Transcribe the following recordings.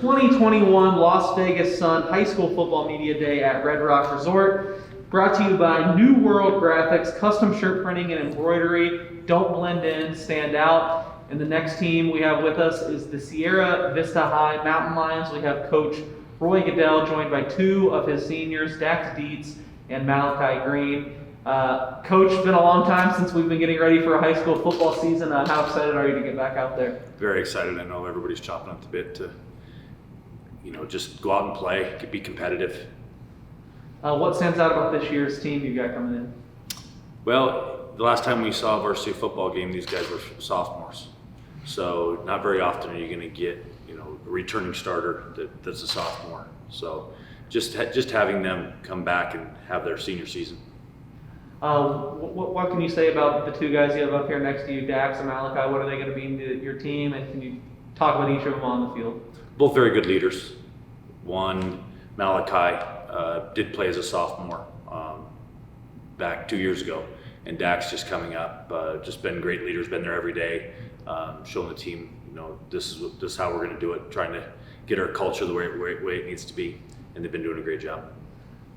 2021 Las Vegas Sun High School Football Media Day at Red Rock Resort. Brought to you by New World Graphics, custom shirt printing and embroidery. Don't blend in, stand out. And the next team we have with us is the Sierra Vista High Mountain Lions. We have Coach Roy Goodell, joined by two of his seniors, Dax Dietz and Malachi Green. Coach, it's been a long time since we've been getting ready for a high school football season. How excited are you to get back out there? Very excited. I know everybody's chopping up the bit to, just go out and play, be competitive. What stands out about this year's team you've got coming in? Well, the last time we saw a varsity football game, these guys were sophomores. So not very often are you going to get, a returning starter that's a sophomore. So just having them come back and have their senior season. What can you say about the two guys you have up here next to you, Dax and Malachi? What are they going to mean to your team? And can you talk about each of them on the field? Both very good leaders. One, Malachi, did play as a sophomore back 2 years ago. And Dax just coming up, just been great leaders, been there every day, showing the team, this is how we're going to do it, trying to get our culture the way it needs to be. And they've been doing a great job.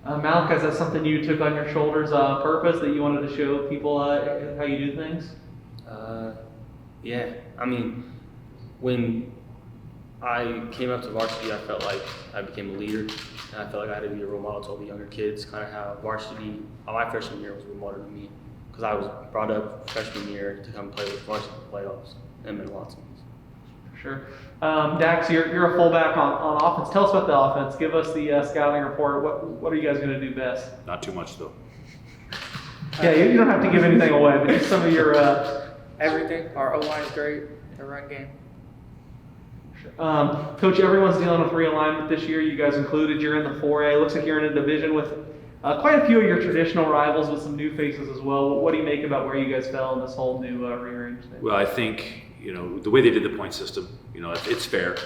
Malachi, is that something you took on your shoulders on purpose, that you wanted to show people how you do things? Yeah. I mean, when I came up to varsity, I felt like I became a leader, and I felt like I had to be a role model to all the younger kids, kind of how varsity, my freshman year was a role model to me, because I was brought up freshman year to come play with varsity playoffs and meant a lot to me. Sure. Dax, you're a fullback on offense. Tell us about the offense. Give us the scouting report. What are you guys going to do best? Not too much, though. Yeah, you don't have to give anything away, but just some of your... Everything. Our O-line is great. The run game. Coach, everyone's dealing with realignment this year, you guys included. You're in the 4A. Looks like you're in a division with quite a few of your traditional rivals, with some new faces as well. What do you make about where you guys fell in this whole new rearrangement? Well, I think, the way they did the point system, it's fair.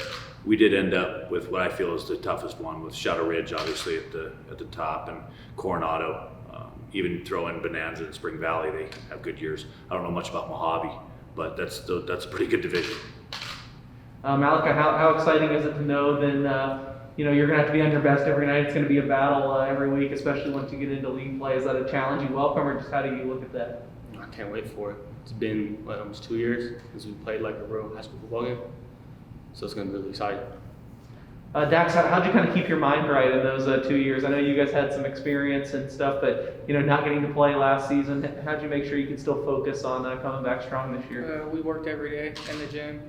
We did end up with what I feel is the toughest one, with Shadow Ridge, obviously, at the top, and Coronado. Even throw in Bonanza and Spring Valley, they have good years. I don't know much about Mojave, but that's a pretty good division. Malachi, how exciting is it to know then, you're going to have to be on your best every night. It's going to be a battle every week, especially once you get into league play. Is that a challenge you welcome, or just how do you look at that? I can't wait for it. It's been almost 2 years since we played like a real high school football game, so it's going to be really exciting. Dax, how'd you kind of keep your mind right in those 2 years? I know you guys had some experience and stuff, but not getting to play last season. How'd you make sure you could still focus on coming back strong this year? We worked every day in the gym,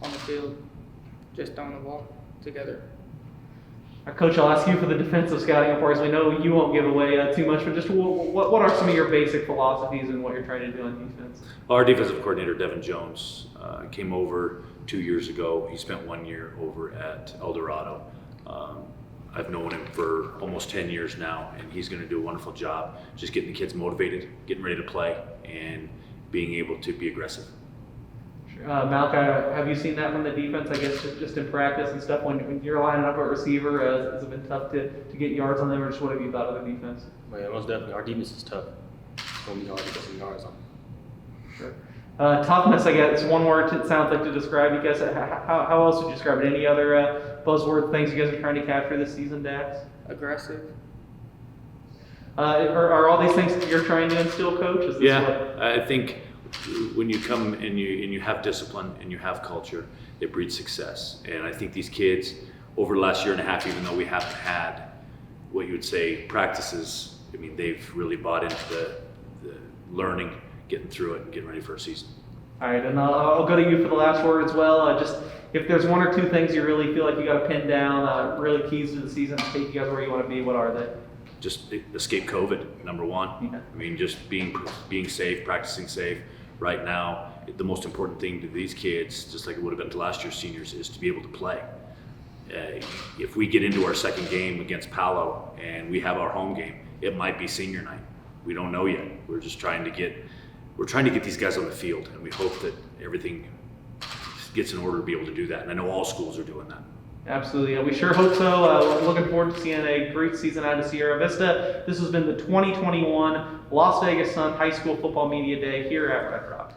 on the field, just throwing the ball together. Coach, I'll ask you for the defensive scouting reports. We know you won't give away too much, but just what are some of your basic philosophies and what you're trying to do on defense? Our defensive coordinator, Devin Jones, came over 2 years ago. He spent 1 year over at El Dorado. I've known him for almost 10 years now, and he's going to do a wonderful job just getting the kids motivated, getting ready to play, and being able to be aggressive. Malachi, have you seen that from the defense? I guess just in practice and stuff, when you're lining up at receiver, has it been tough to get yards on them, or just what have you thought of the defense? Well, yeah, most definitely. Our defense is tough. It's going to be hard to get some yards on. Sure. Toughness, I guess, one word it sounds like to describe you guys. How else would you describe it? Any other buzzword things you guys are trying to capture this season, Dax? Aggressive. Are all these things that you're trying to instill, Coach? I think when you come and you have discipline and you have culture, it breeds success. And I think these kids, over the last year and a half, even though we haven't had what you would say practices, they've really bought into the learning, getting through it, and getting ready for a season. All right, and I'll go to you for the last word as well. Just if there's one or two things you really feel like you got to pin down, really keys to the season to take you guys where you want to be, what are they? Just escape COVID, number one. Yeah. Just being safe, practicing safe. Right now, the most important thing to these kids, just like it would have been to last year's seniors, is to be able to play. If we get into our second game against Palo and we have our home game, it might be senior night. We don't know yet. We're just trying to get these guys on the field, and we hope that everything gets in order to be able to do that. And I know all schools are doing that. Absolutely. We sure hope so. Looking forward to seeing a great season out of Sierra Vista. This has been the 2021 Las Vegas Sun High School Football Media Day here at Red Rock.